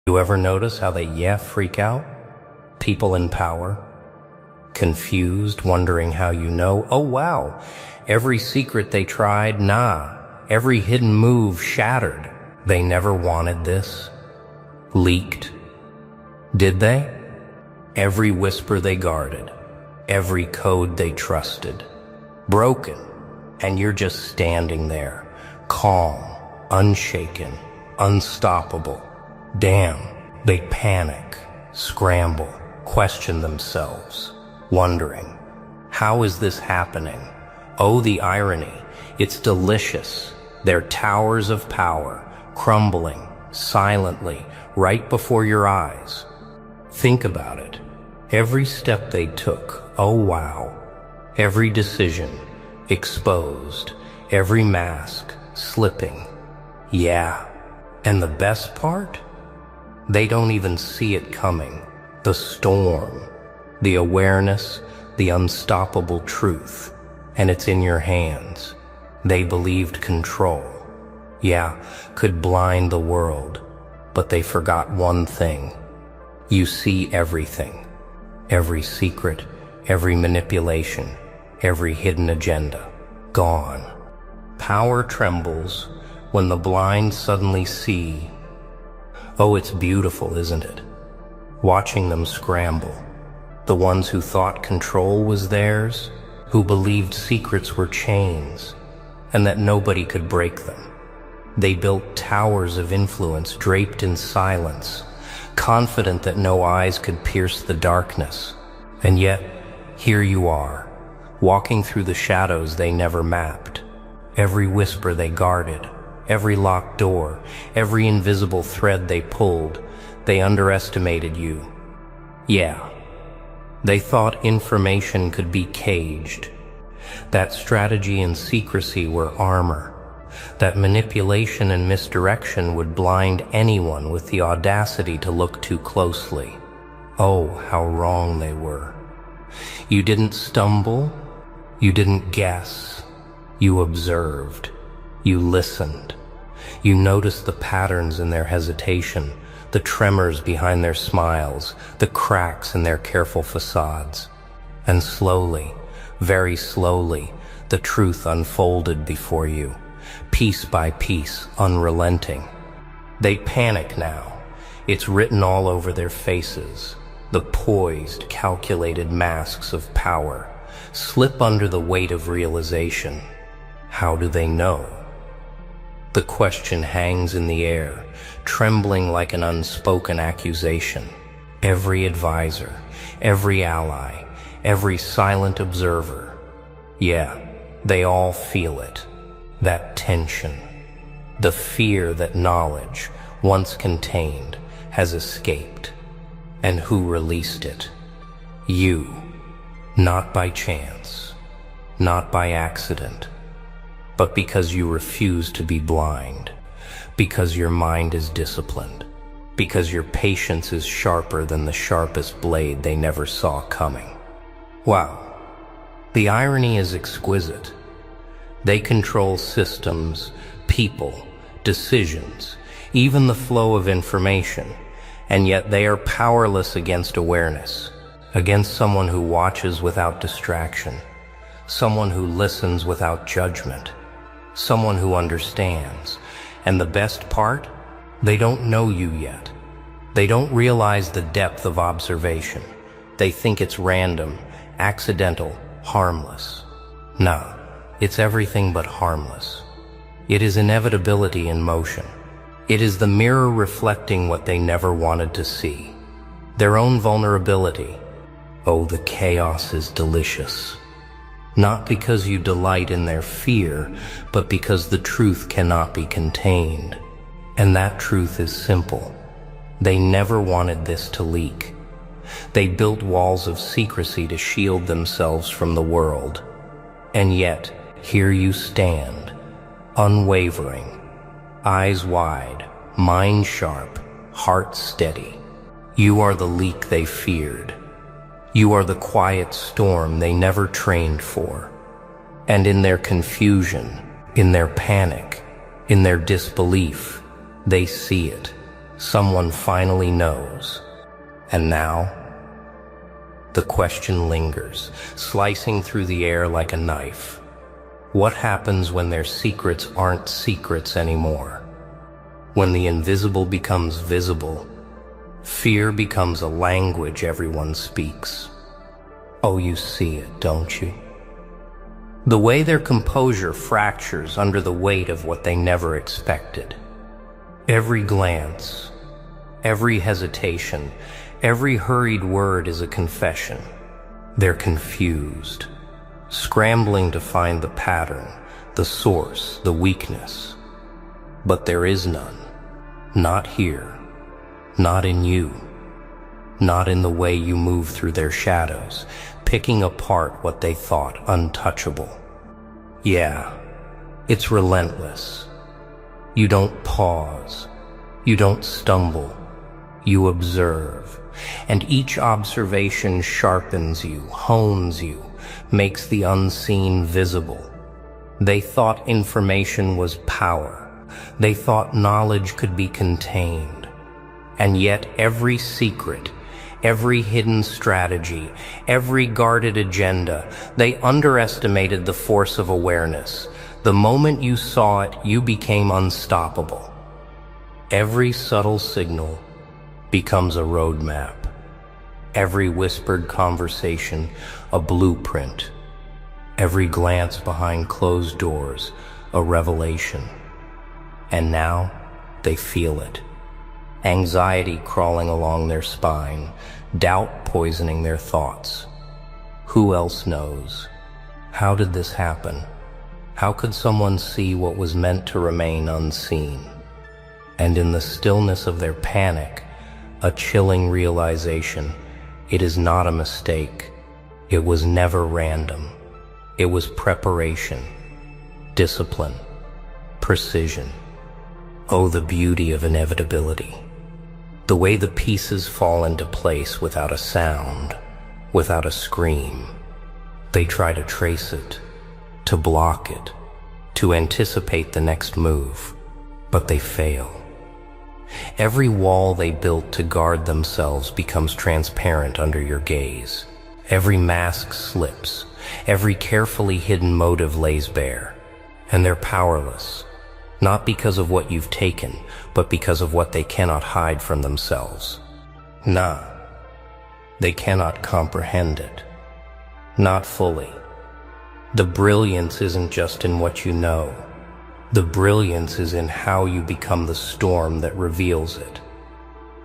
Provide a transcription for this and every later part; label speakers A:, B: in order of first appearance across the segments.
A: You ever notice how they freak out? People in power, confused, wondering how you know. Oh wow, every secret they tried, every hidden move shattered. They never wanted this. Leaked. Did they? Every whisper they guarded, every code they trusted, broken, and you're just standing there, calm, unshaken, unstoppable. Damn, they panic, scramble, question themselves, wondering, how is this happening? Oh, the irony, it's delicious. Their towers of power, crumbling, silently, right before your eyes. Think about it. Every step they took, oh wow. Every decision, exposed. Every mask, slipping. Yeah. And the best part? They don't even see it coming. The storm, the awareness, the unstoppable truth. And it's in your hands. They believed control. Could blind the world. But they forgot one thing. You see everything. Every secret, every manipulation, every hidden agenda. Gone. Power trembles when the blind suddenly see. Oh, it's beautiful, isn't it? Watching them scramble. The ones who thought control was theirs, who believed secrets were chains, and that nobody could break them. They built towers of influence draped in silence, confident that no eyes could pierce the darkness. And yet, here you are, walking through the shadows they never mapped. Every whisper they guarded, every locked door, every invisible thread they pulled, they underestimated you. They thought information could be caged, that strategy and secrecy were armor, that manipulation and misdirection would blind anyone with the audacity to look too closely. Oh, how wrong they were. You didn't stumble, you didn't guess, you observed, you listened. You noticed the patterns in their hesitation, the tremors behind their smiles, the cracks in their careful facades. And slowly, very slowly, the truth unfolded before you, piece by piece, unrelenting. They panic now. It's written all over their faces. The poised, calculated masks of power slip under the weight of realization. How do they know? The question hangs in the air, trembling like an unspoken accusation. Every advisor, every ally, every silent observer. They all feel it. That tension. The fear that knowledge, once contained, has escaped. And who released it? You. Not by chance, not by accident, but because you refuse to be blind, because your mind is disciplined, because your patience is sharper than the sharpest blade they never saw coming. Wow, the irony is exquisite. They control systems, people, decisions, even the flow of information, and yet they are powerless against awareness, against someone who watches without distraction, someone who listens without judgment, someone who understands. And the best part? They don't know you yet. They don't realize the depth of observation. They think it's random, accidental, harmless. No, it's everything but harmless. It is inevitability in motion. It is the mirror reflecting what they never wanted to see. Their own vulnerability. Oh, the chaos is delicious. Not because you delight in their fear, but because the truth cannot be contained. And that truth is simple. They never wanted this to leak. They built walls of secrecy to shield themselves from the world. And yet, here you stand, unwavering, eyes wide, mind sharp, heart steady. You are the leak they feared. You are the quiet storm they never trained for. And in their confusion, in their panic, in their disbelief, they see it. Someone finally knows. And now, the question lingers, slicing through the air like a knife. What happens when their secrets aren't secrets anymore? When the invisible becomes visible, fear becomes a language everyone speaks. Oh, you see it, don't you? The way their composure fractures under the weight of what they never expected. Every glance, every hesitation, every hurried word is a confession. They're confused, scrambling to find the pattern, the source, the weakness. But there is none. Not here. Not in you. Not in the way you move through their shadows, picking apart what they thought untouchable. Yeah, it's relentless. You don't pause. You don't stumble. You observe. And each observation sharpens you, hones you, makes the unseen visible. They thought information was power. They thought knowledge could be contained. And yet every secret, every hidden strategy, every guarded agenda, they underestimated the force of awareness. The moment you saw it, you became unstoppable. Every subtle signal becomes a roadmap. Every whispered conversation, a blueprint. Every glance behind closed doors, a revelation. And now, they feel it. Anxiety crawling along their spine, doubt poisoning their thoughts. Who else knows? How did this happen? How could someone see what was meant to remain unseen? And in the stillness of their panic, a chilling realization, it is not a mistake. It was never random. It was preparation, discipline, precision. Oh, the beauty of inevitability. The way the pieces fall into place without a sound, without a scream. They try to trace it, to block it, to anticipate the next move, but they fail. Every wall they built to guard themselves becomes transparent under your gaze. Every mask slips, every carefully hidden motive lays bare, and they're powerless. Not because of what you've taken, but because of what they cannot hide from themselves. Nah, they cannot comprehend it. Not fully. The brilliance isn't just in what you know. The brilliance is in how you become the storm that reveals it.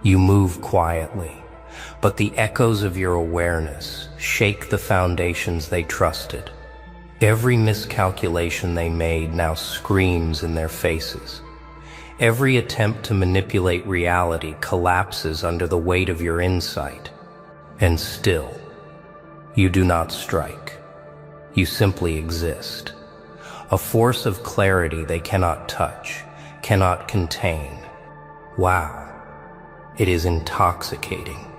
A: You move quietly, but the echoes of your awareness shake the foundations they trusted. Every miscalculation they made now screams in their faces. Every attempt to manipulate reality collapses under the weight of your insight. And still, you do not strike. You simply exist. A force of clarity they cannot touch, cannot contain. Wow, it is intoxicating.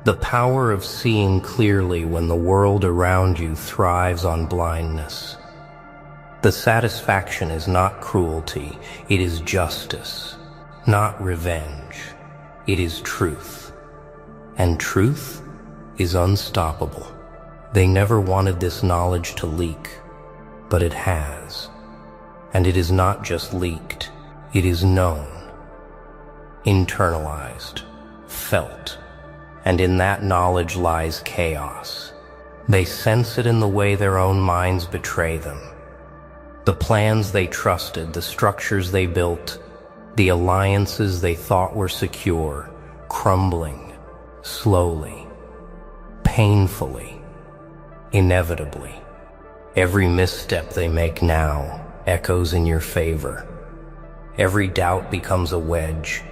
A: The power of seeing clearly when the world around you thrives on blindness. The satisfaction is not cruelty, it is justice. Not revenge, it is truth. And truth is unstoppable. They never wanted this knowledge to leak, but it has. And it is not just leaked, it is known, internalized, felt. And in that knowledge lies chaos. They sense it in the way their own minds betray them. The plans they trusted, the structures they built, the alliances they thought were secure, crumbling, slowly, painfully, inevitably. Every misstep they make now echoes in your favor. Every doubt becomes a wedge,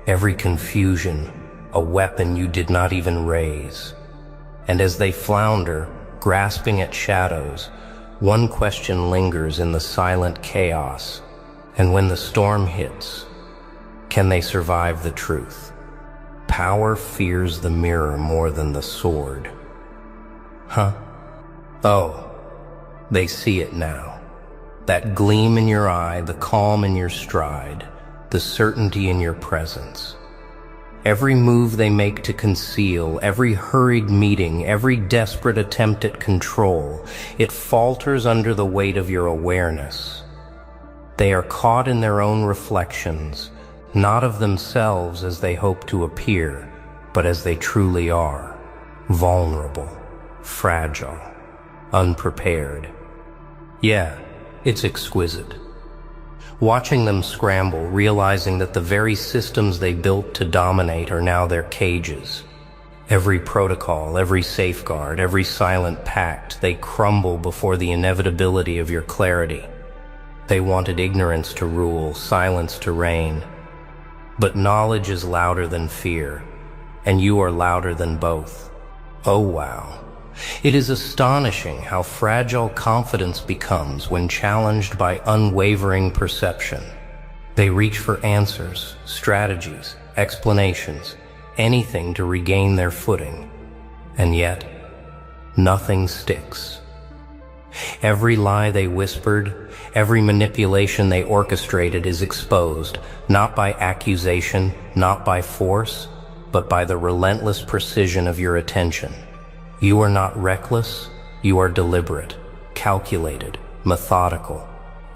A: every confusion a weapon you did not even raise. And as they flounder, grasping at shadows, one question lingers in the silent chaos. And when the storm hits, can they survive the truth? Power fears the mirror more than the sword. Huh? Oh, they see it now. That gleam in your eye, the calm in your stride, the certainty in your presence. Every move they make to conceal, every hurried meeting, every desperate attempt at control, it falters under the weight of your awareness. They are caught in their own reflections, not of themselves as they hope to appear, but as they truly are, vulnerable, fragile, unprepared. Yeah, it's exquisite. Watching them scramble, realizing that the very systems they built to dominate are now their cages. Every protocol, every safeguard, every silent pact, they crumble before the inevitability of your clarity. They wanted ignorance to rule, silence to reign. But knowledge is louder than fear, and you are louder than both. Oh wow. It is astonishing how fragile confidence becomes when challenged by unwavering perception. They reach for answers, strategies, explanations, anything to regain their footing. And yet, nothing sticks. Every lie they whispered, every manipulation they orchestrated is exposed, not by accusation, not by force, but by the relentless precision of your attention. You are not reckless, you are deliberate, calculated, methodical,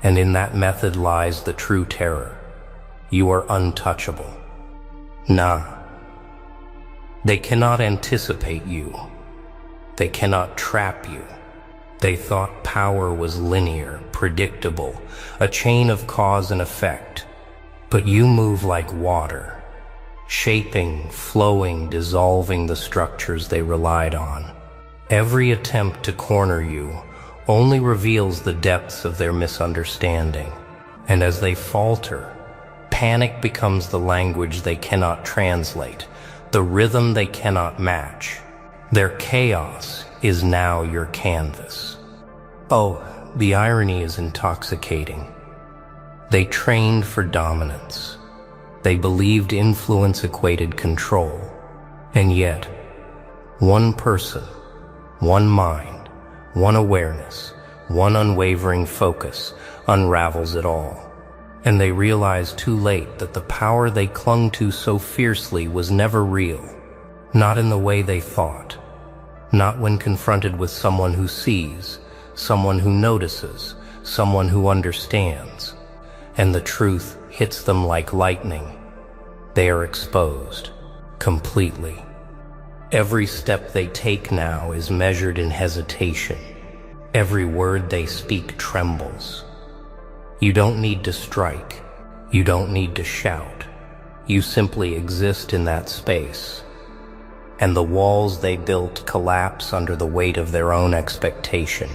A: and in that method lies the true terror. You are untouchable. Nah. They cannot anticipate you. They cannot trap you. They thought power was linear, predictable, a chain of cause and effect. But you move like water, shaping, flowing, dissolving the structures they relied on. Every attempt to corner you only reveals the depths of their misunderstanding. And as they falter, panic becomes the language they cannot translate, the rhythm they cannot match. Their chaos is now your canvas. Oh, the irony is intoxicating. They trained for dominance. They believed influence equated control. And yet, one person, one mind, one awareness, one unwavering focus unravels it all. And they realize too late that the power they clung to so fiercely was never real. Not in the way they thought. Not when confronted with someone who sees, someone who notices, someone who understands. And the truth hits them like lightning. They are exposed, completely. Every step they take now is measured in hesitation. Every word they speak trembles. You don't need to strike. You don't need to shout. You simply exist in that space. And the walls they built collapse under the weight of their own expectation.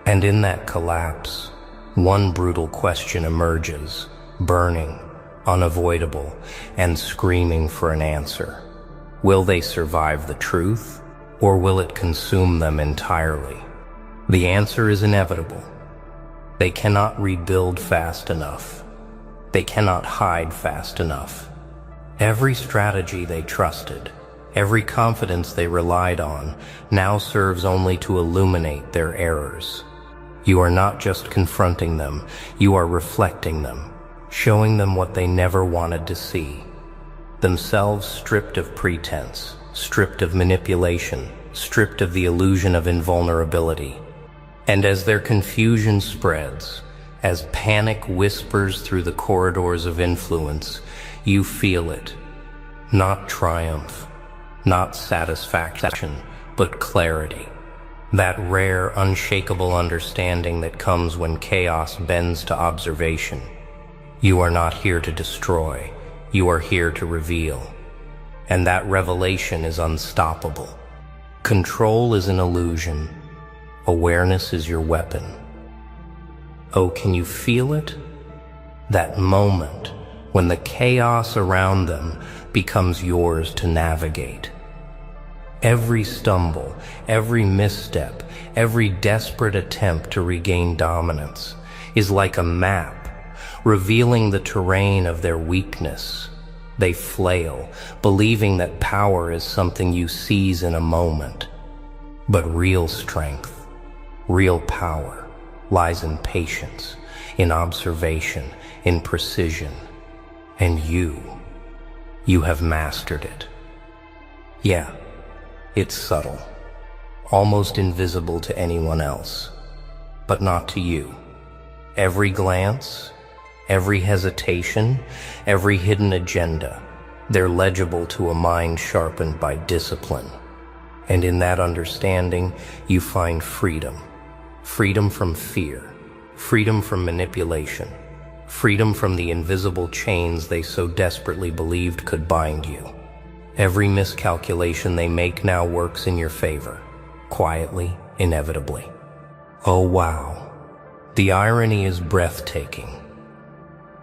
A: And in that collapse, one brutal question emerges, burning, unavoidable, and screaming for an answer. Will they survive the truth, or will it consume them entirely? The answer is inevitable. They cannot rebuild fast enough. They cannot hide fast enough. Every strategy they trusted, every confidence they relied on, now serves only to illuminate their errors. You are not just confronting them, you are reflecting them, showing them what they never wanted to see. Themselves stripped of pretense, stripped of manipulation, stripped of the illusion of invulnerability. And as their confusion spreads, as panic whispers through the corridors of influence, you feel it. Not triumph, not satisfaction, but clarity. That rare, unshakable understanding that comes when chaos bends to observation. You are not here to destroy, you are here to reveal. And that revelation is unstoppable. Control is an illusion. Awareness is your weapon. Oh, can you feel it? That moment when the chaos around them becomes yours to navigate. Every stumble, every misstep, every desperate attempt to regain dominance is like a map, revealing the terrain of their weakness. They flail, believing that power is something you seize in a moment. But real strength, real power, lies in patience, in observation, in precision. And you have mastered it. Yeah, it's subtle, almost invisible to anyone else, but not to you. Every glance, every hesitation, every hidden agenda, they're legible to a mind sharpened by discipline. And in that understanding, you find freedom. Freedom from fear, freedom from manipulation, freedom from the invisible chains they so desperately believed could bind you. Every miscalculation they make now works in your favor, quietly, inevitably. Oh wow, the irony is breathtaking.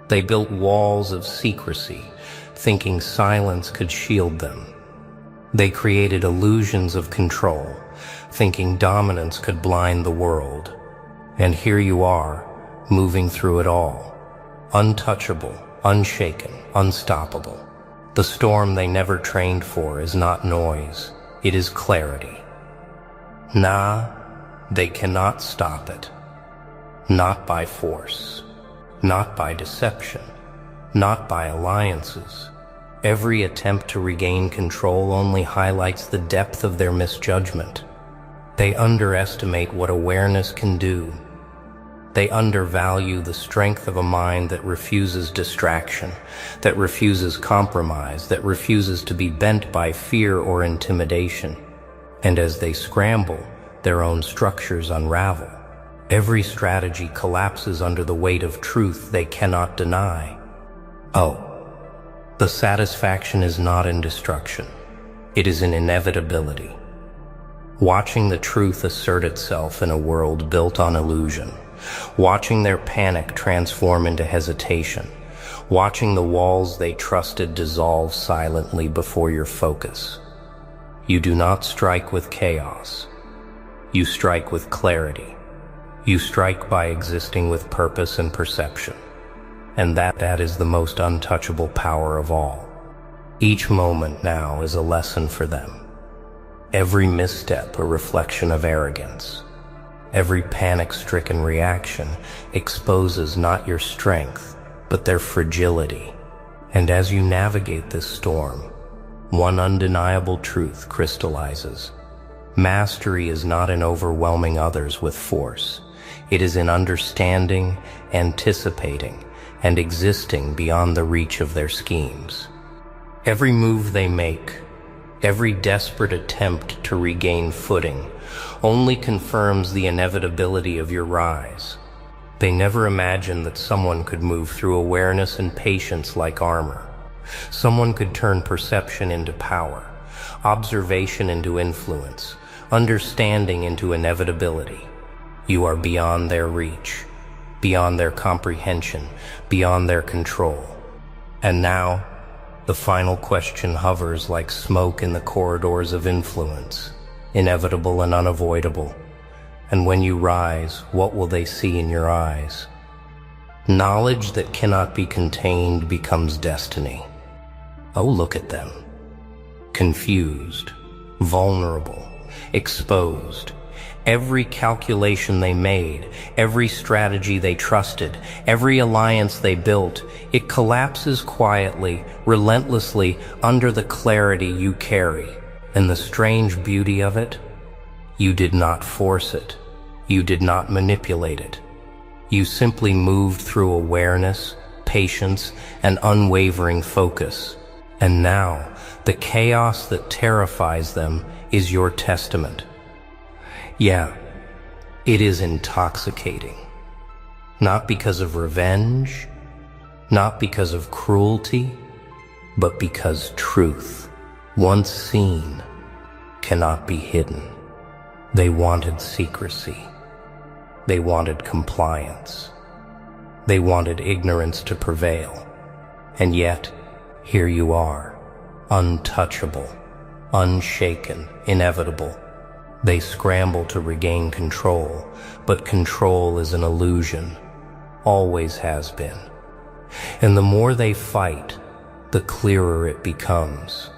A: They built walls of secrecy, thinking silence could shield them. They created illusions of control, thinking dominance could blind the world. And here you are, moving through it all. Untouchable, unshaken, unstoppable. The storm they never trained for is not noise, it is clarity. Nah, they cannot stop it. Not by force, not by deception, not by alliances. Every attempt to regain control only highlights the depth of their misjudgment. They underestimate what awareness can do. They undervalue the strength of a mind that refuses distraction, that refuses compromise, that refuses to be bent by fear or intimidation. And as they scramble, their own structures unravel. Every strategy collapses under the weight of truth they cannot deny. Oh, the satisfaction is not in destruction. It is in inevitability. Watching the truth assert itself in a world built on illusion. Watching their panic transform into hesitation. Watching the walls they trusted dissolve silently before your focus. You do not strike with chaos. You strike with clarity. You strike by existing with purpose and perception. And that is the most untouchable power of all. Each moment now is a lesson for them. Every misstep a reflection of arrogance. Every panic-stricken reaction exposes not your strength, but their fragility. And as you navigate this storm, one undeniable truth crystallizes. Mastery is not in overwhelming others with force. It is in understanding, anticipating, and existing beyond the reach of their schemes. Every move they make, every desperate attempt to regain footing, only confirms the inevitability of your rise. They never imagined that someone could move through awareness and patience like armor. Someone could turn perception into power, observation into influence, understanding into inevitability. You are beyond their reach, beyond their comprehension, beyond their control. And now, the final question hovers like smoke in the corridors of influence, inevitable and unavoidable. And when you rise, what will they see in your eyes? Knowledge that cannot be contained becomes destiny. Oh, look at them. Confused, vulnerable, exposed. Every calculation they made, every strategy they trusted, every alliance they built, it collapses quietly, relentlessly under the clarity you carry. And the strange beauty of it? You did not force it. You did not manipulate it. You simply moved through awareness, patience, and unwavering focus. And now, the chaos that terrifies them is your testament. Yeah, it is intoxicating. Not because of revenge, not because of cruelty, but because truth, once seen, cannot be hidden. They wanted secrecy. They wanted compliance. They wanted ignorance to prevail. And yet, here you are, untouchable, unshaken, inevitable. They scramble to regain control, but control is an illusion, always has been. And the more they fight, the clearer it becomes.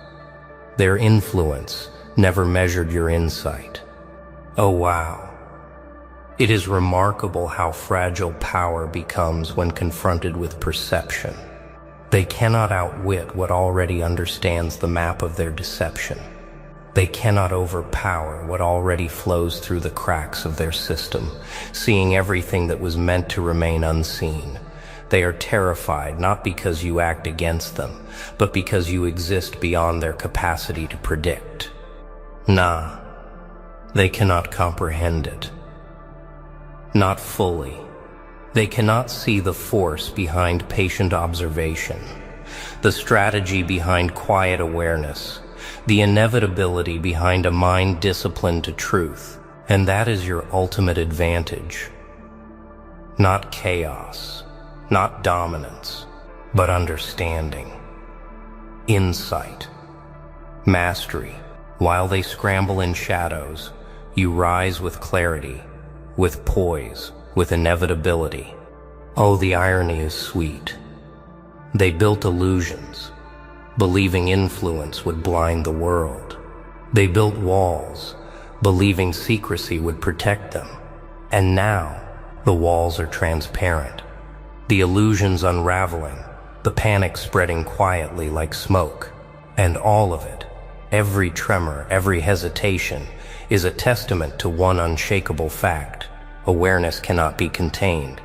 A: Their influence never measured your insight. Oh wow. It is remarkable how fragile power becomes when confronted with perception. They cannot outwit what already understands the map of their deception. They cannot overpower what already flows through the cracks of their system, seeing everything that was meant to remain unseen. They are terrified not because you act against them, but because you exist beyond their capacity to predict. Nah, they cannot comprehend it. Not fully. They cannot see the force behind patient observation, the strategy behind quiet awareness, the inevitability behind a mind disciplined to truth, and that is your ultimate advantage. Not chaos, not dominance, but understanding, insight, mastery. While they scramble in shadows, you rise with clarity, with poise, with inevitability. Oh, the irony is sweet. They built illusions, believing influence would blind the world. They built walls, believing secrecy would protect them. And now, the walls are transparent. The illusions unraveling, the panic spreading quietly like smoke. And all of it, every tremor, every hesitation, is a testament to one unshakable fact. Awareness cannot be contained.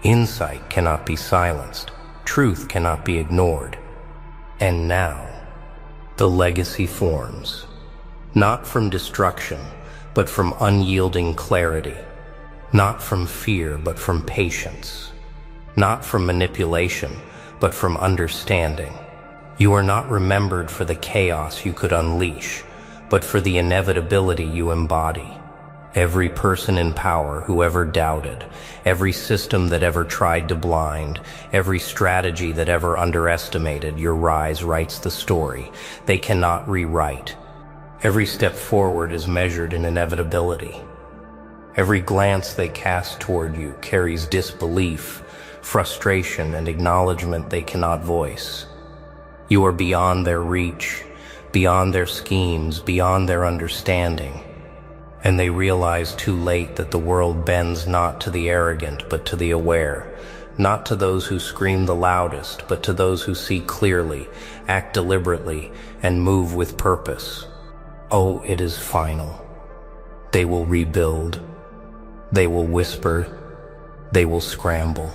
A: Insight cannot be silenced. Truth cannot be ignored. And now, the legacy forms, not from destruction, but from unyielding clarity, not from fear, but from patience, not from manipulation, but from understanding. You are not remembered for the chaos you could unleash, but for the inevitability you embody. Every person in power who ever doubted, every system that ever tried to blind, every strategy that ever underestimated your rise writes the story they cannot rewrite. Every step forward is measured in inevitability. Every glance they cast toward you carries disbelief, frustration, and acknowledgement they cannot voice. You are beyond their reach, beyond their schemes, beyond their understanding. And they realize too late that the world bends not to the arrogant, but to the aware, not to those who scream the loudest, but to those who see clearly, act deliberately, and move with purpose. Oh, it is final. They will rebuild. They will whisper. They will scramble.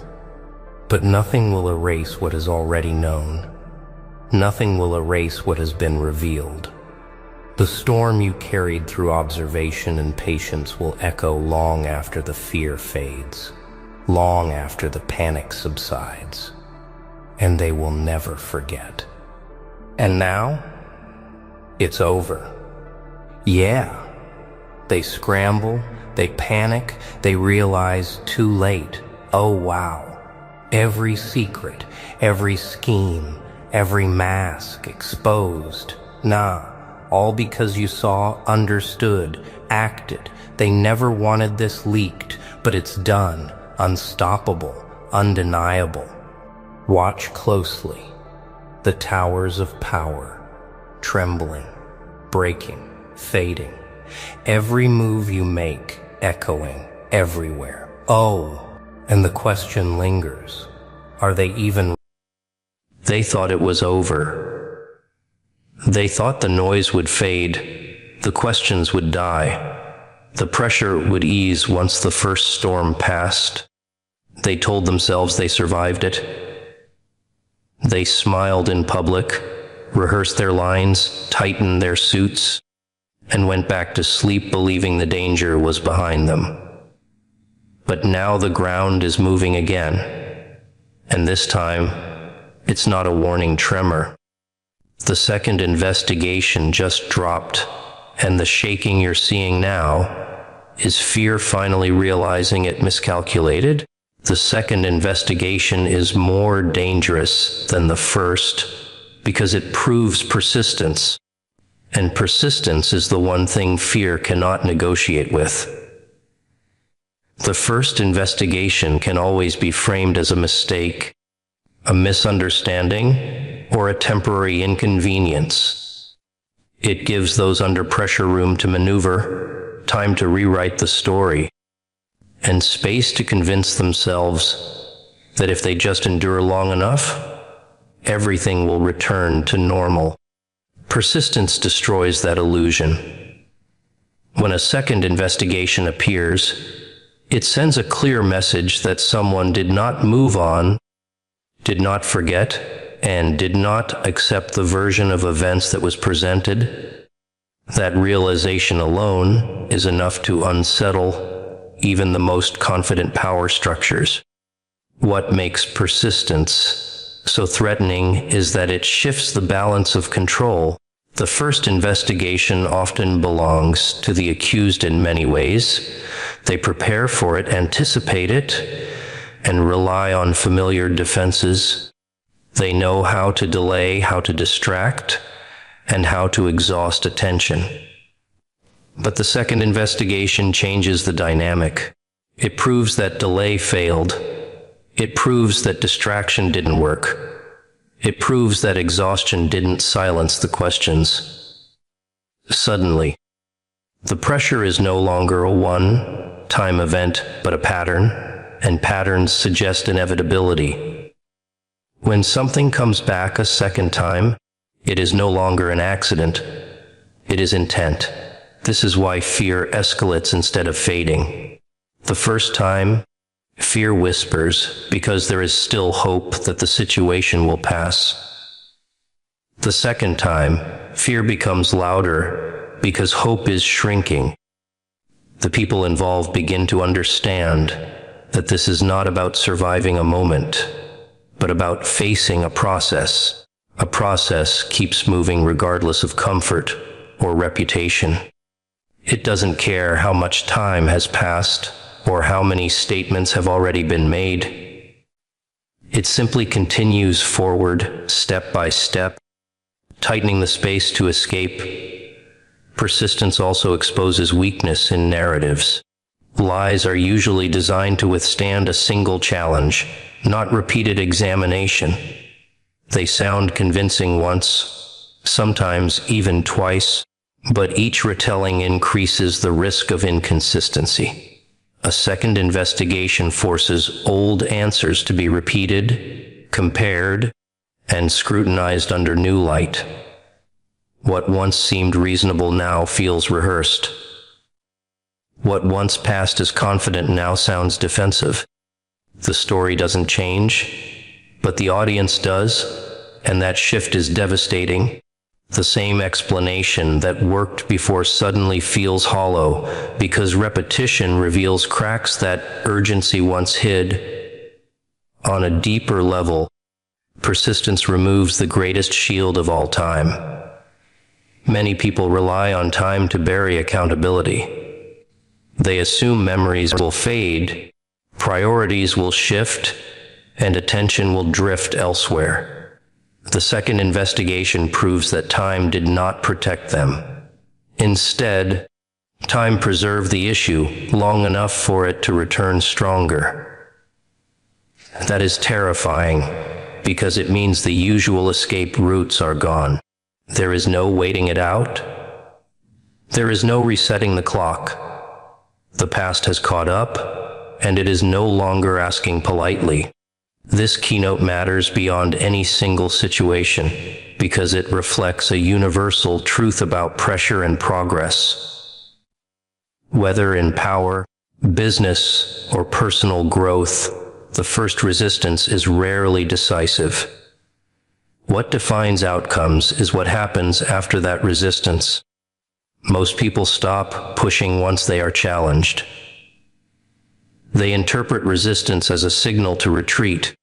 A: But nothing will erase what is already known. Nothing will erase what has been revealed. The storm you carried through observation and patience will echo long after the fear fades, long after the panic subsides, and they will never forget. And now, it's over. Yeah, they scramble, they panic, they realize too late. Oh wow, every secret, every scheme, every mask exposed. Nah. All because you saw, understood, acted. They never wanted this leaked, but it's done, unstoppable, undeniable. Watch closely. The towers of power, trembling, breaking, fading. Every move you make, echoing everywhere. Oh, and the question lingers. Are they even? They thought it was over. They thought the noise would fade, the questions would die, the pressure would ease once the first storm passed. They told themselves they survived it. They smiled in public, rehearsed their lines, tightened their suits, and went back to sleep believing the danger was behind them. But now the ground is moving again, and this time, it's not a warning tremor. The second investigation just dropped, and the shaking you're seeing now is fear finally realizing it miscalculated. The second investigation is more dangerous than the first because it proves persistence, and persistence is the one thing fear cannot negotiate with. The first investigation can always be framed as a mistake, a misunderstanding, or a temporary inconvenience. It gives those under pressure room to maneuver, time to rewrite the story, and space to convince themselves that if they just endure long enough, everything will return to normal. Persistence destroys that illusion. When a second investigation appears, it sends a clear message that someone did not move on, did not forget, and did not accept the version of events that was presented. That realization alone is enough to unsettle even the most confident power structures. What makes persistence so threatening is that it shifts the balance of control. The first investigation often belongs to the accused in many ways. They prepare for it, anticipate it, and rely on familiar defenses. They know how to delay, how to distract, and how to exhaust attention. But the second investigation changes the dynamic. It proves that delay failed. It proves that distraction didn't work. It proves that exhaustion didn't silence the questions. Suddenly, the pressure is no longer a one-time event, but a pattern, and patterns suggest inevitability. When something comes back a second time, it is no longer an accident. It is intent. This is why fear escalates instead of fading. The first time, fear whispers because there is still hope that the situation will pass. The second time, fear becomes louder because hope is shrinking. The people involved begin to understand that this is not about surviving a moment, but about facing a process. A process keeps moving regardless of comfort or reputation. It doesn't care how much time has passed or how many statements have already been made. It simply continues forward, step by step, tightening the space to escape. Persistence also exposes weakness in narratives. Lies are usually designed to withstand a single challenge, not repeated examination. They sound convincing once, sometimes even twice, but each retelling increases the risk of inconsistency. A second investigation forces old answers to be repeated, compared, and scrutinized under new light. What once seemed reasonable now feels rehearsed. What once passed as confident now sounds defensive. The story doesn't change, but the audience does, and that shift is devastating. The same explanation that worked before suddenly feels hollow because repetition reveals cracks that urgency once hid. On a deeper level, persistence removes the greatest shield of all time. Many people rely on time to bury accountability. They assume memories will fade, priorities will shift, and attention will drift elsewhere. The second investigation proves that time did not protect them. Instead, time preserved the issue long enough for it to return stronger. That is terrifying, because it means the usual escape routes are gone. There is no waiting it out. There is no resetting the clock. The past has caught up, and it is no longer asking politely. This keynote matters beyond any single situation because it reflects a universal truth about pressure and progress. Whether in power, business, or personal growth, the first resistance is rarely decisive. What defines outcomes is what happens after that resistance. Most people stop pushing once they are challenged. They interpret resistance as a signal to retreat.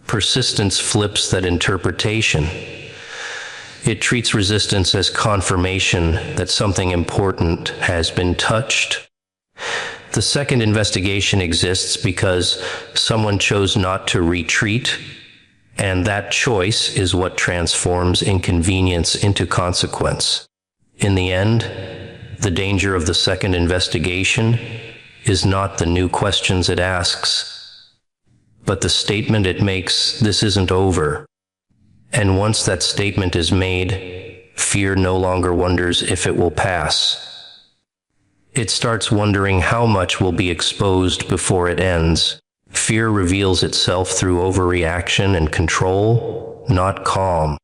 A: Persistence flips that interpretation. It treats resistance as confirmation that something important has been touched. The second investigation exists because someone chose not to retreat, and that choice is what transforms inconvenience into consequence. In the end, the danger of the second investigation is not the new questions it asks, but the statement it makes, "This isn't over." And once that statement is made, fear no longer wonders if it will pass. It starts wondering how much will be exposed before it ends. Fear reveals itself through overreaction and control, not calm.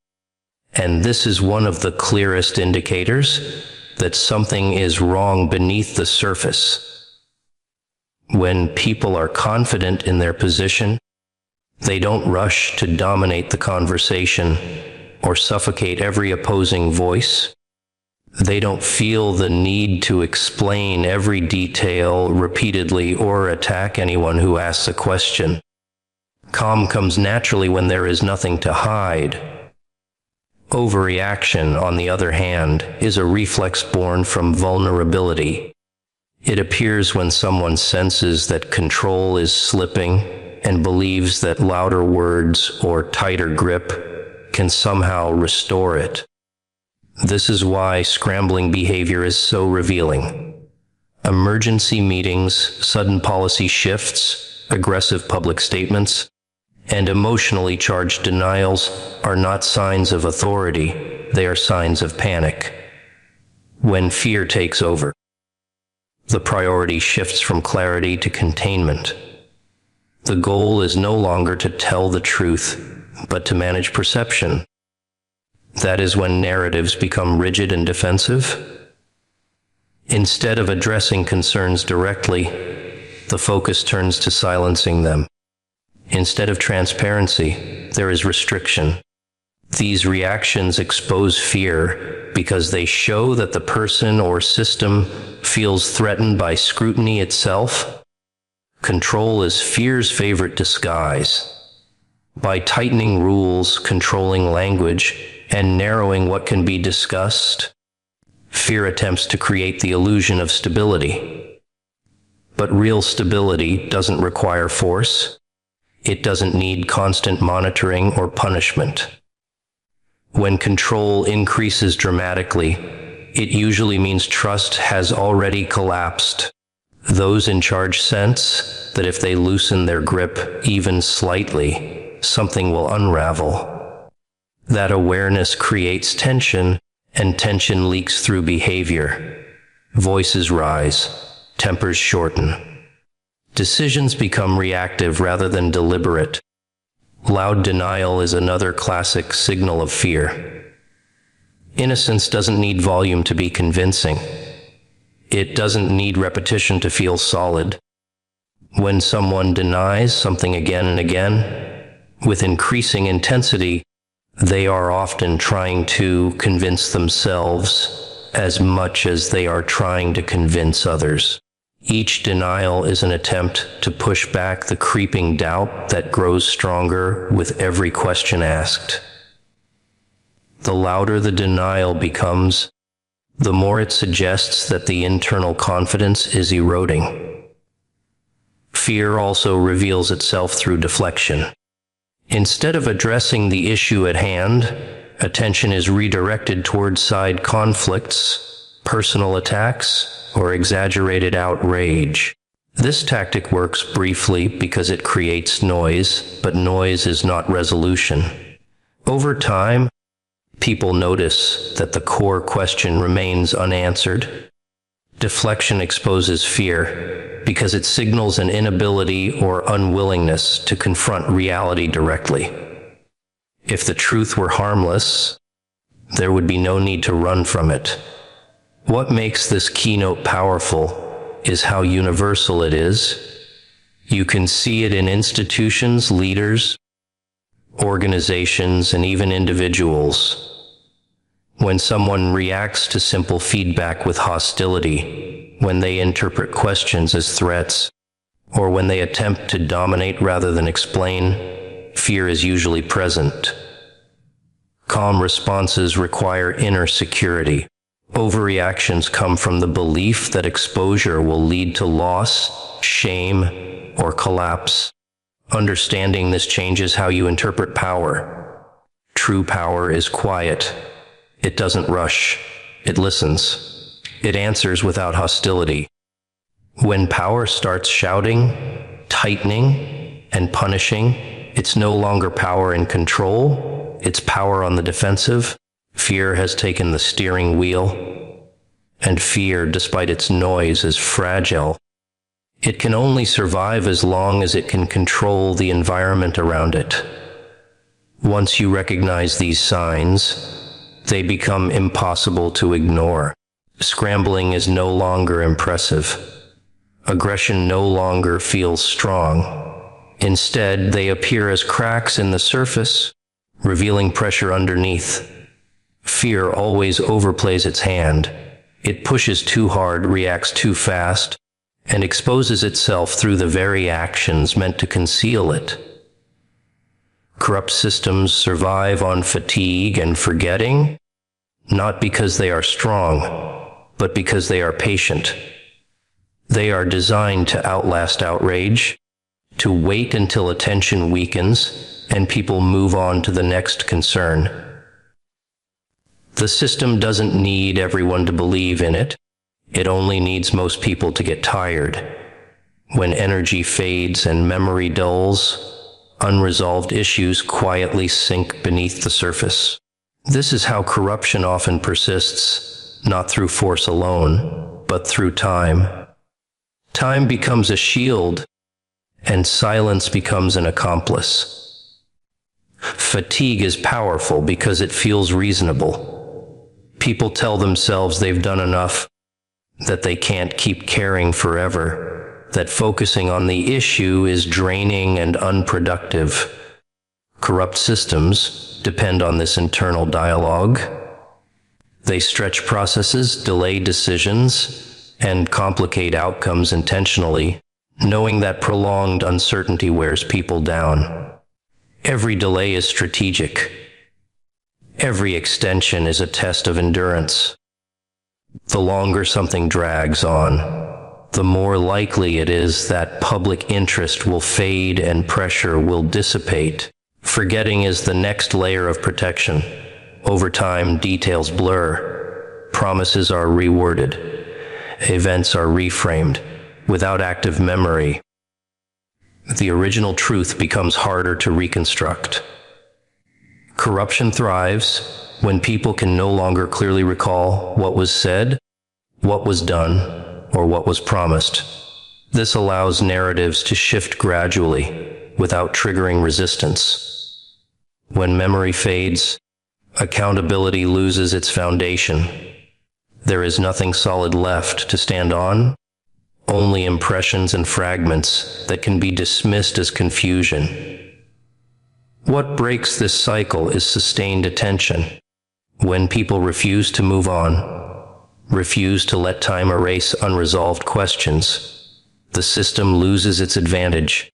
A: And this is one of the clearest indicators that something is wrong beneath the surface. When people are confident in their position, they don't rush to dominate the conversation or suffocate every opposing voice. They don't feel the need to explain every detail repeatedly or attack anyone who asks a question. Calm comes naturally when there is nothing to hide. Overreaction, on the other hand, is a reflex born from vulnerability. It appears when someone senses that control is slipping and believes that louder words or tighter grip can somehow restore it. This is why scrambling behavior is so revealing. Emergency meetings, sudden policy shifts, aggressive public statements, and emotionally charged denials are not signs of authority, they are signs of panic. When fear takes over, the priority shifts from clarity to containment. The goal is no longer to tell the truth, but to manage perception. That is when narratives become rigid and defensive. Instead of addressing concerns directly, the focus turns to silencing them. Instead of transparency, there is restriction. These reactions expose fear because they show that the person or system feels threatened by scrutiny itself. Control is fear's favorite disguise. By tightening rules, controlling language, and narrowing what can be discussed, fear attempts to create the illusion of stability. But real stability doesn't require force. It doesn't need constant monitoring or punishment. When control increases dramatically, it usually means trust has already collapsed. Those in charge sense that if they loosen their grip even slightly, something will unravel. That awareness creates tension, and tension leaks through behavior. Voices rise, tempers shorten. Decisions become reactive rather than deliberate. Loud denial is another classic signal of fear. Innocence doesn't need volume to be convincing. It doesn't need repetition to feel solid. When someone denies something again and again, with increasing intensity, they are often trying to convince themselves as much as they are trying to convince others. Each denial is an attempt to push back the creeping doubt that grows stronger with every question asked. The louder the denial becomes, the more it suggests that the internal confidence is eroding. Fear also reveals itself through deflection. Instead of addressing the issue at hand, attention is redirected toward side conflicts, personal attacks, or exaggerated outrage. This tactic works briefly because it creates noise, but noise is not resolution. Over time, people notice that the core question remains unanswered. Deflection exposes fear because it signals an inability or unwillingness to confront reality directly. If the truth were harmless, there would be no need to run from it. What makes this keynote powerful is how universal it is. You can see it in institutions, leaders, organizations, and even individuals. When someone reacts to simple feedback with hostility, when they interpret questions as threats, or when they attempt to dominate rather than explain, fear is usually present. Calm responses require inner security. Overreactions come from the belief that exposure will lead to loss, shame, or collapse. Understanding this changes how you interpret power. True power is quiet. It doesn't rush. It listens. It answers without hostility. When power starts shouting, tightening, and punishing, it's no longer power and control. It's power on the defensive. Fear has taken the steering wheel. And fear, despite its noise, is fragile. It can only survive as long as it can control the environment around it. Once you recognize these signs, they become impossible to ignore. Scrambling is no longer impressive. Aggression no longer feels strong. Instead, they appear as cracks in the surface, revealing pressure underneath. Fear always overplays its hand. It pushes too hard, reacts too fast, and exposes itself through the very actions meant to conceal it. Corrupt systems survive on fatigue and forgetting, not because they are strong, but because they are patient. They are designed to outlast outrage, to wait until attention weakens and people move on to the next concern. The system doesn't need everyone to believe in it. It only needs most people to get tired. When energy fades and memory dulls, unresolved issues quietly sink beneath the surface. This is how corruption often persists, not through force alone, but through time. Time becomes a shield, and silence becomes an accomplice. Fatigue is powerful because it feels reasonable. People tell themselves they've done enough, that they can't keep caring forever, that focusing on the issue is draining and unproductive. Corrupt systems depend on this internal dialogue. They stretch processes, delay decisions, and complicate outcomes intentionally, knowing that prolonged uncertainty wears people down. Every delay is strategic. Every extension is a test of endurance. The longer something drags on, the more likely it is that public interest will fade and pressure will dissipate. Forgetting is the next layer of protection. Over time, details blur. Promises are reworded. Events are reframed. Without active memory, the original truth becomes harder to reconstruct. Corruption thrives when people can no longer clearly recall what was said, what was done, or what was promised. This allows narratives to shift gradually, without triggering resistance. When memory fades, accountability loses its foundation. There is nothing solid left to stand on, only impressions and fragments that can be dismissed as confusion. What breaks this cycle is sustained attention. When people refuse to move on, refuse to let time erase unresolved questions, the system loses its advantage.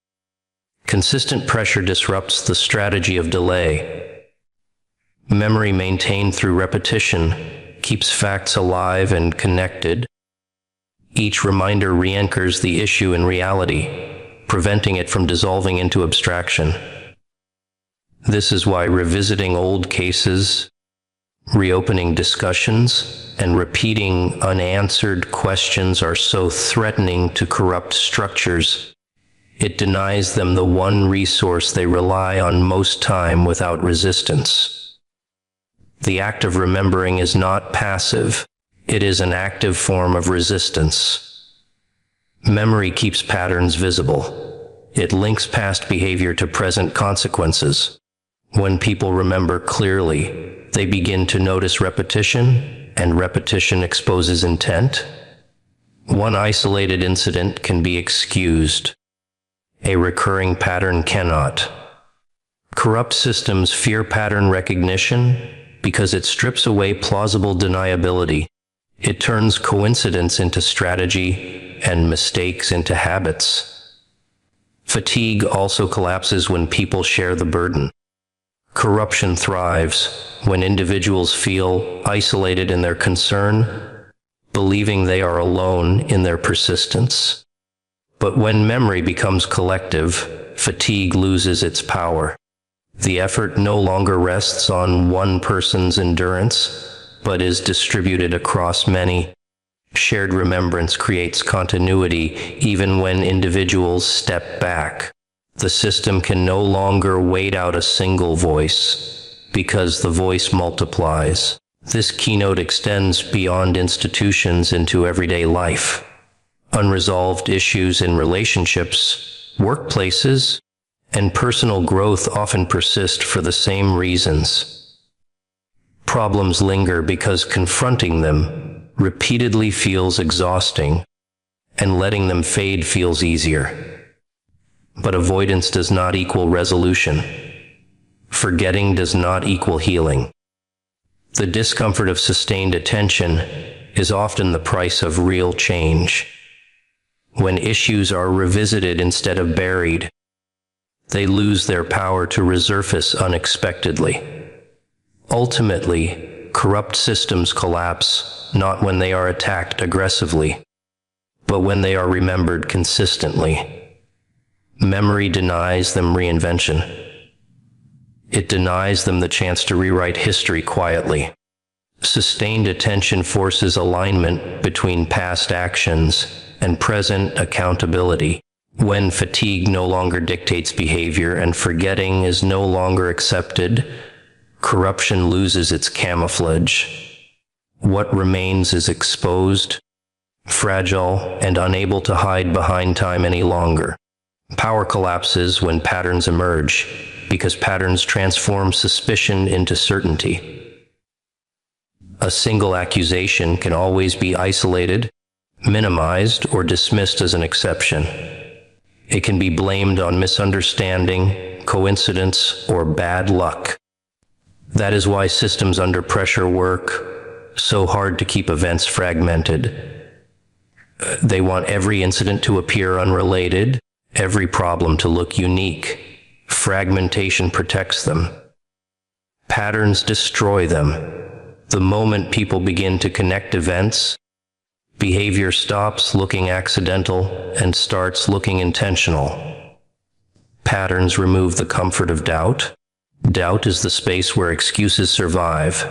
A: Consistent pressure disrupts the strategy of delay. Memory maintained through repetition keeps facts alive and connected. Each reminder re-anchors the issue in reality, preventing it from dissolving into abstraction. This is why revisiting old cases, reopening discussions, and repeating unanswered questions are so threatening to corrupt structures. It denies them the one resource they rely on most time without resistance. The act of remembering is not passive. It is an active form of resistance. Memory keeps patterns visible. It links past behavior to present consequences. When people remember clearly, they begin to notice repetition, and repetition exposes intent. One isolated incident can be excused. A recurring pattern cannot. Corrupt systems fear pattern recognition because it strips away plausible deniability. It turns coincidence into strategy and mistakes into habits. Fatigue also collapses when people share the burden. Corruption thrives when individuals feel isolated in their concern, believing they are alone in their persistence. But when memory becomes collective, fatigue loses its power. The effort no longer rests on one person's endurance, but is distributed across many. Shared remembrance creates continuity even when individuals step back. The system can no longer wait out a single voice, because the voice multiplies. This keynote extends beyond institutions into everyday life. Unresolved issues in relationships, workplaces, and personal growth often persist for the same reasons. Problems linger because confronting them repeatedly feels exhausting, and letting them fade feels easier. But avoidance does not equal resolution. Forgetting does not equal healing. The discomfort of sustained attention is often the price of real change. When issues are revisited instead of buried, they lose their power to resurface unexpectedly. Ultimately, corrupt systems collapse not when they are attacked aggressively, but when they are remembered consistently. Memory denies them reinvention. It denies them the chance to rewrite history quietly. Sustained attention forces alignment between past actions and present accountability. When fatigue no longer dictates behavior and forgetting is no longer accepted, corruption loses its camouflage. What remains is exposed, fragile, and unable to hide behind time any longer. Power collapses when patterns emerge, because patterns transform suspicion into certainty. A single accusation can always be isolated, minimized, or dismissed as an exception. It can be blamed on misunderstanding, coincidence, or bad luck. That is why systems under pressure work so hard to keep events fragmented. They want every incident to appear unrelated, every problem to look unique. Fragmentation protects them. Patterns destroy them. The moment people begin to connect events, behavior stops looking accidental and starts looking intentional. Patterns remove the comfort of doubt. Doubt is the space where excuses survive.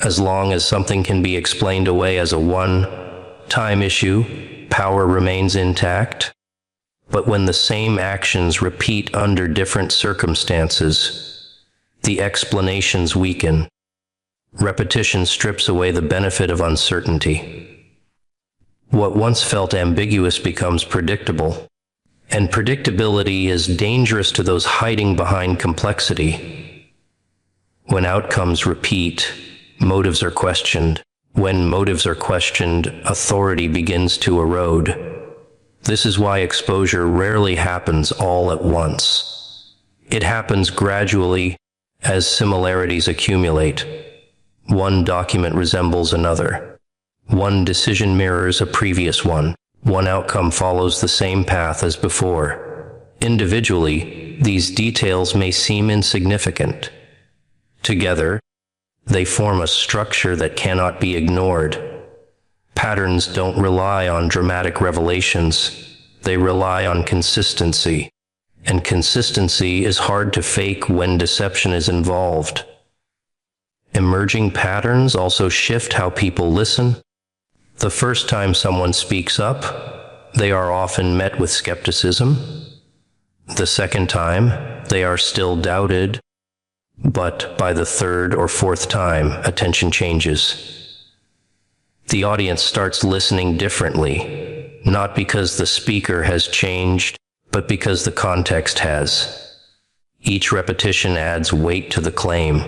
A: As long as something can be explained away as a one-time issue, power remains intact. But when the same actions repeat under different circumstances, the explanations weaken. Repetition strips away the benefit of uncertainty. What once felt ambiguous becomes predictable, and predictability is dangerous to those hiding behind complexity. When outcomes repeat, motives are questioned. When motives are questioned, authority begins to erode. This is why exposure rarely happens all at once. It happens gradually as similarities accumulate. One document resembles another. One decision mirrors a previous one. One outcome follows the same path as before. Individually, these details may seem insignificant. Together, they form a structure that cannot be ignored. Patterns don't rely on dramatic revelations. They rely on consistency. And consistency is hard to fake when deception is involved. Emerging patterns also shift how people listen. The first time someone speaks up, they are often met with skepticism. The second time, they are still doubted. But by the third or fourth time, attention changes. The audience starts listening differently, not because the speaker has changed, but because the context has. Each repetition adds weight to the claim.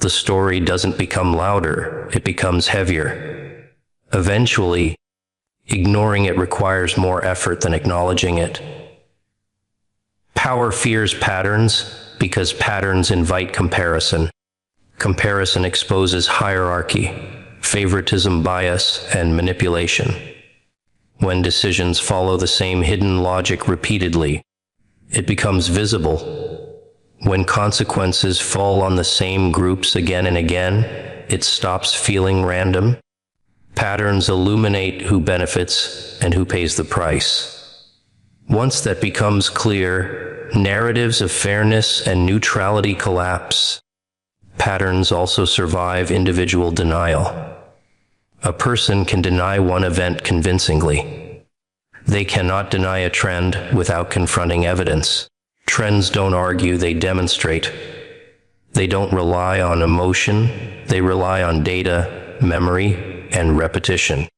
A: The story doesn't become louder, it becomes heavier. Eventually, ignoring it requires more effort than acknowledging it. Power fears patterns because patterns invite comparison. Comparison exposes hierarchy, favoritism, bias, and manipulation. When decisions follow the same hidden logic repeatedly, it becomes visible. When consequences fall on the same groups again and again, it stops feeling random. Patterns illuminate who benefits and who pays the price. Once that becomes clear, narratives of fairness and neutrality collapse. Patterns also survive individual denial. A person can deny one event convincingly. They cannot deny a trend without confronting evidence. Trends don't argue, they demonstrate. They don't rely on emotion, they rely on data, memory, and repetition.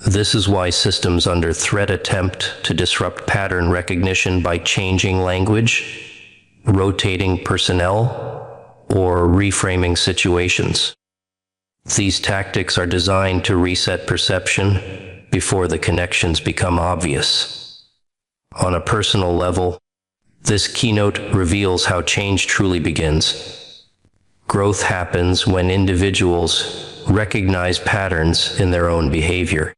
A: This is why systems under threat attempt to disrupt pattern recognition by changing language, rotating personnel, or reframing situations. These tactics are designed to reset perception before the connections become obvious. On a personal level, this keynote reveals how change truly begins. Growth happens when individuals recognize patterns in their own behavior.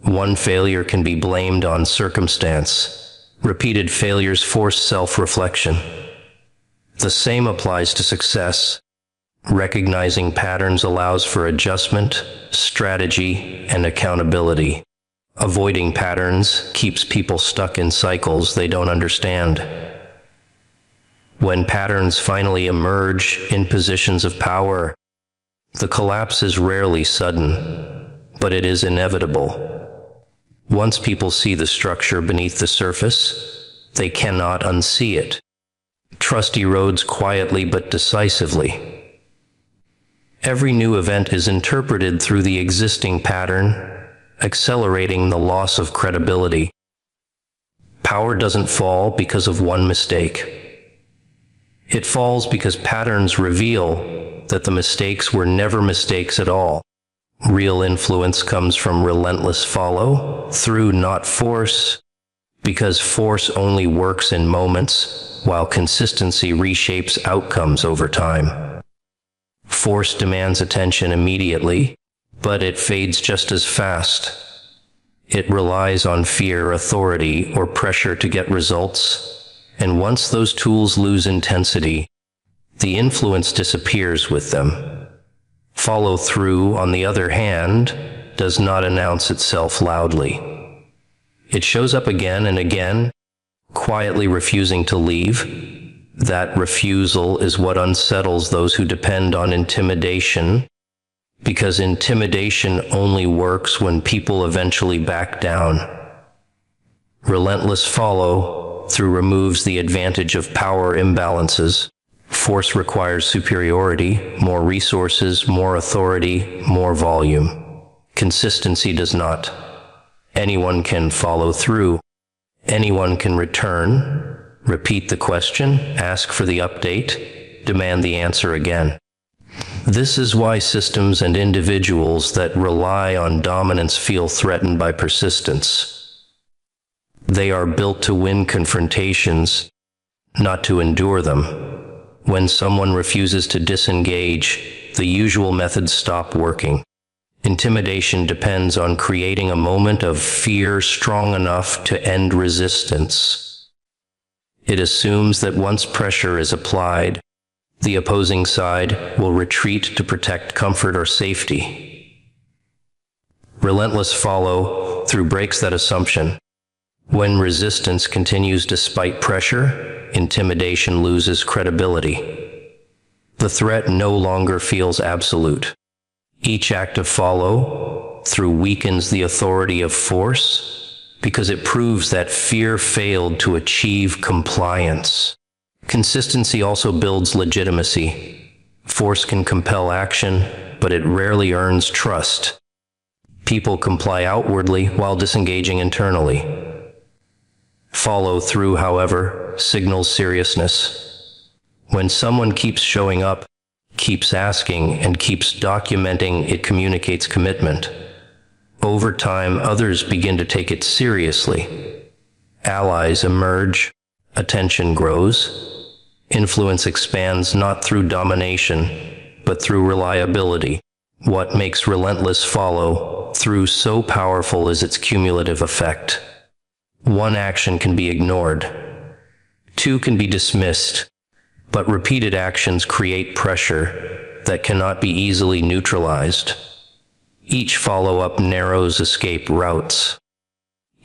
A: One failure can be blamed on circumstance. Repeated failures force self-reflection. The same applies to success. Recognizing patterns allows for adjustment, strategy, and accountability. Avoiding patterns keeps people stuck in cycles they don't understand. When patterns finally emerge in positions of power, the collapse is rarely sudden, but it is inevitable. Once people see the structure beneath the surface, they cannot unsee it. Trust erodes quietly but decisively. Every new event is interpreted through the existing pattern, accelerating the loss of credibility. Power doesn't fall because of one mistake. It falls because patterns reveal that the mistakes were never mistakes at all. Real influence comes from relentless follow through, not force, because force only works in moments, while consistency reshapes outcomes over time. Force demands attention immediately, but it fades just as fast. It relies on fear, authority, or pressure to get results, and once those tools lose intensity, the influence disappears with them. Follow through, on the other hand, does not announce itself loudly. It shows up again and again, quietly refusing to leave. That refusal is what unsettles those who depend on intimidation, because intimidation only works when people eventually back down. Relentless follow through removes the advantage of power imbalances. Force requires superiority, more resources, more authority, more volume. Consistency does not. Anyone can follow through. Anyone can return. Repeat the question, ask for the update, demand the answer again. This is why systems and individuals that rely on dominance feel threatened by persistence. They are built to win confrontations, not to endure them. When someone refuses to disengage, the usual methods stop working. Intimidation depends on creating a moment of fear strong enough to end resistance. It assumes that once pressure is applied, the opposing side will retreat to protect comfort or safety. Relentless follow through breaks that assumption. When resistance continues despite pressure, intimidation loses credibility. The threat no longer feels absolute. Each act of follow through weakens the authority of force, because it proves that fear failed to achieve compliance. Consistency also builds legitimacy. Force can compel action, but it rarely earns trust. People comply outwardly while disengaging internally. Follow through, however, signals seriousness. When someone keeps showing up, keeps asking, and keeps documenting, it communicates commitment. Over time, others begin to take it seriously. Allies emerge, attention grows, influence expands not through domination, but through reliability. What makes relentless follow through so powerful is its cumulative effect. One action can be ignored, two can be dismissed, but repeated actions create pressure that cannot be easily neutralized. Each follow-up narrows escape routes.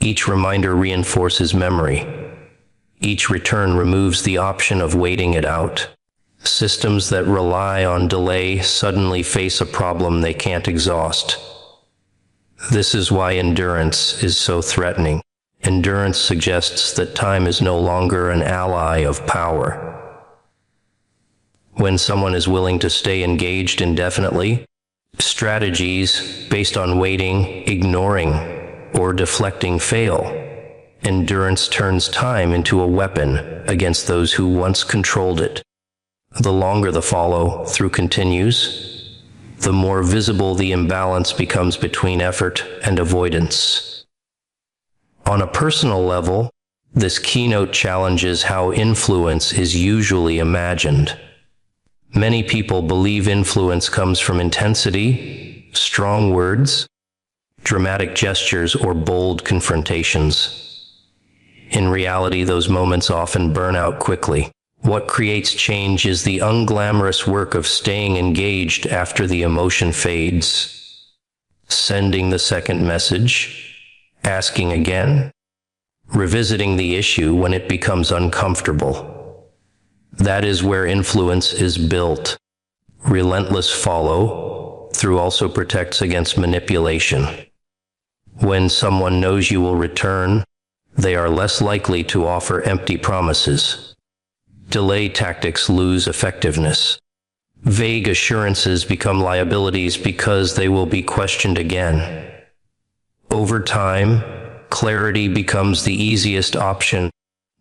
A: Each reminder reinforces memory. Each return removes the option of waiting it out. Systems that rely on delay suddenly face a problem they can't exhaust. This is why endurance is so threatening. Endurance suggests that time is no longer an ally of power. When someone is willing to stay engaged indefinitely, strategies based on waiting, ignoring, or deflecting fail. Endurance turns time into a weapon against those who once controlled it. The longer the follow-through continues, the more visible the imbalance becomes between effort and avoidance. On a personal level, this keynote challenges how influence is usually imagined. Many people believe influence comes from intensity, strong words, dramatic gestures, or bold confrontations. In reality, those moments often burn out quickly. What creates change is the unglamorous work of staying engaged after the emotion fades, sending the second message, asking again, revisiting the issue when it becomes uncomfortable. That is where influence is built. Relentless follow-through also protects against manipulation. When someone knows you will return, they are less likely to offer empty promises. Delay tactics lose effectiveness. Vague assurances become liabilities because they will be questioned again. Over time, clarity becomes the easiest option,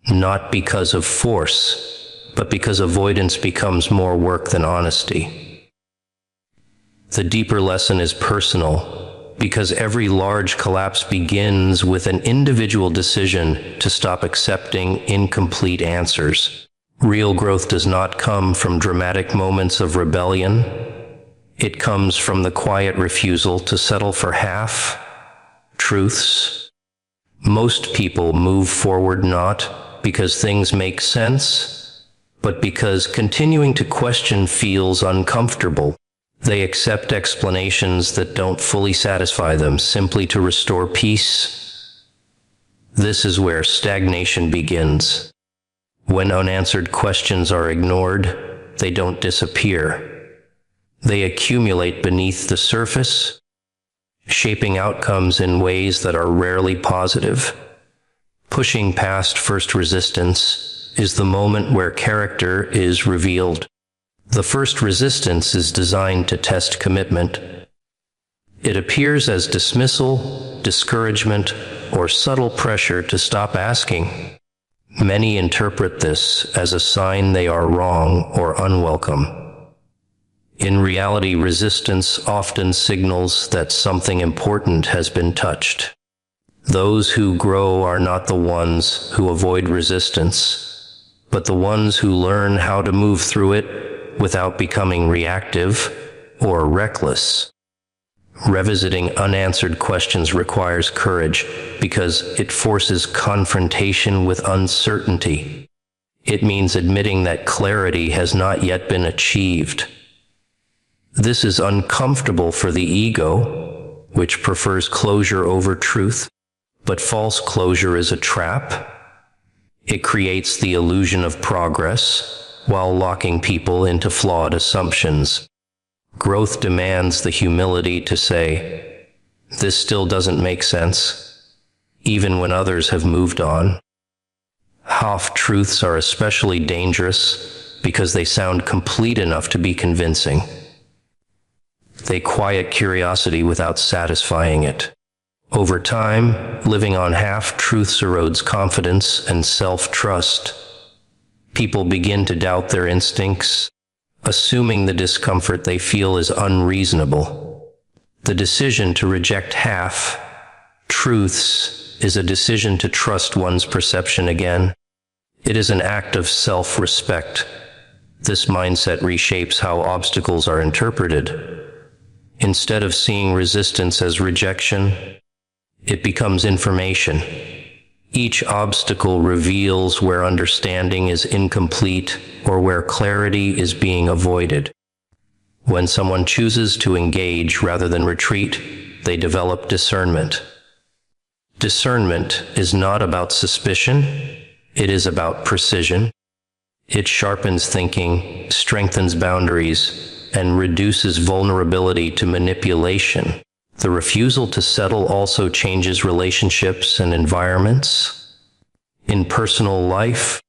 A: not because of force, but because avoidance becomes more work than honesty. The deeper lesson is personal, because every large collapse begins with an individual decision to stop accepting incomplete answers. Real growth does not come from dramatic moments of rebellion. It comes from the quiet refusal to settle for half-truths. Most people move forward not because things make sense, but because continuing to question feels uncomfortable. They accept explanations that don't fully satisfy them simply to restore peace. This is where stagnation begins. When unanswered questions are ignored, they don't disappear. They accumulate beneath the surface, shaping outcomes in ways that are rarely positive. Pushing past first resistance is the moment where character is revealed. The first resistance is designed to test commitment. It appears as dismissal, discouragement, or subtle pressure to stop asking. Many interpret this as a sign they are wrong or unwelcome. In reality, resistance often signals that something important has been touched. Those who grow are not the ones who avoid resistance, but the ones who learn how to move through it without becoming reactive or reckless. Revisiting unanswered questions requires courage because it forces confrontation with uncertainty. It means admitting that clarity has not yet been achieved. This is uncomfortable for the ego, which prefers closure over truth, but false closure is a trap. It creates the illusion of progress while locking people into flawed assumptions. Growth demands the humility to say, "This still doesn't make sense," even when others have moved on. Half-truths are especially dangerous because they sound complete enough to be convincing. They quiet curiosity without satisfying it. Over time, living on half-truths erodes confidence and self-trust. People begin to doubt their instincts, assuming the discomfort they feel is unreasonable. The decision to reject half-truths is a decision to trust one's perception again. It is an act of self-respect. This mindset reshapes how obstacles are interpreted. Instead of seeing resistance as rejection, it becomes information. Each obstacle reveals where understanding is incomplete or where clarity is being avoided. When someone chooses to engage rather than retreat, they develop discernment. Discernment is not about suspicion, it is about precision. It sharpens thinking, strengthens boundaries, and reduces vulnerability to manipulation. The refusal to settle also changes relationships and environments. In personal life,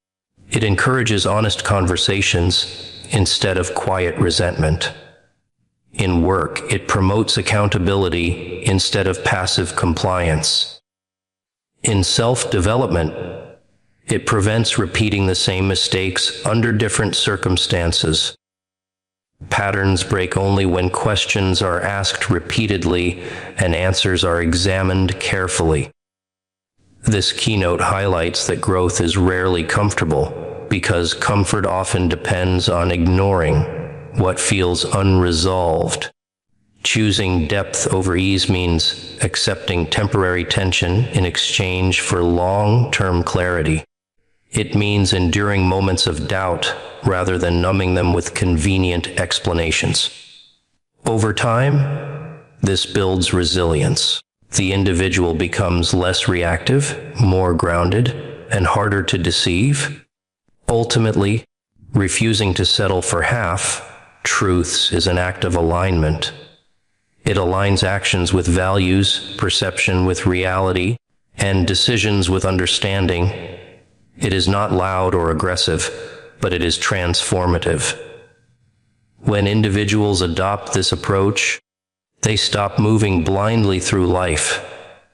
A: it encourages honest conversations instead of quiet resentment. In work, it promotes accountability instead of passive compliance. In self-development, it prevents repeating the same mistakes under different circumstances. Patterns break only when questions are asked repeatedly and answers are examined carefully. This keynote highlights that growth is rarely comfortable because comfort often depends on ignoring what feels unresolved. Choosing depth over ease means accepting temporary tension in exchange for long-term clarity. It means enduring moments of doubt rather than numbing them with convenient explanations. Over time, this builds resilience. The individual becomes less reactive, more grounded, and harder to deceive. Ultimately, refusing to settle for half-truths is an act of alignment. It aligns actions with values, perception with reality, and decisions with understanding. It is not loud or aggressive, but it is transformative. When individuals adopt this approach, they stop moving blindly through life.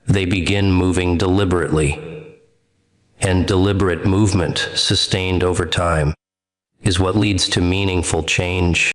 A: They begin moving deliberately. And deliberate movement, sustained over time, is what leads to meaningful change.